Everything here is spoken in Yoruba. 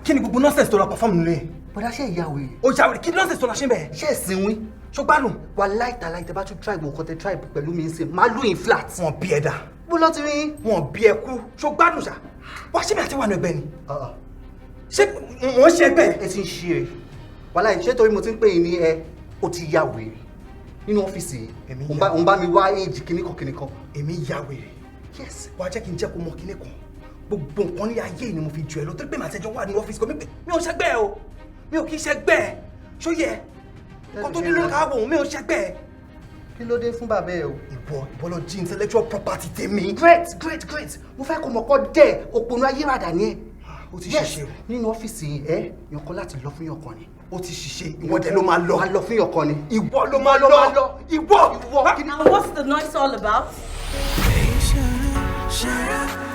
Kí ni gbogbo nonsense tó lọ perform nílé? Bọ́dá ṣe ìyàwó yìí. Ó yàwó kí ni nonsense tó lọ ṣe bẹ́ẹ̀? Ṣé ẹ̀sìn wí? Ṣùgbọ́n Wà láìta láìta bá tún try gbogbo tẹ try pẹ̀lú mi ń sìn. Má lù in flat. Wọ́n bí ẹ dà. Bó lọ ti rí? Wọ́n bí ẹ kú. Ṣùgbọ́n ṣá. Wá ṣé mi àti wà ní ẹgbẹ́ ni? Ṣé wọ́n ṣe ẹgbẹ́? Ẹ ti ń ṣe é. Wàláì ṣé torí mo ti ń pè yín ní ó ti yà wèrè nínú ọ́fíìsì yìí. Òun bá mi wá éèjì kíníkan. Èmi yà wèrè. Yes. Wàá jẹ́ kí n jẹ́ kó mọ kíní kan. Gbogbo nǹkan ní ayé ni mo fi jù ẹ lọ torí pé màá tẹjọ wà ní ọ́fíìsì kan mi ò ṣẹgbẹ́ o. Mi ò kì í ṣẹgbẹ́. Ṣó yẹ? Kó tó nílò ká wò mi ò ṣẹgbẹ́. Kí ló dé fún bàbá ẹ o? Ìwọ lọ jí intellectual property tèmi. Great. Mo fẹ́ kó mọ̀ kọ́ dẹ̀ òpònú ayérada ni ẹ. Ó ti ṣiṣẹ́ o. Nínú ọ́fíìsì ẹ yànkan láti lọ fún yànkan ni. Ó ti ṣiṣẹ́. Ìwọ dẹ̀ ló máa lọ. Máa lọ fún yànkan ni. Ìwọ ló máa lọ. Ìwọ. Now what's the noise all about? Shut up.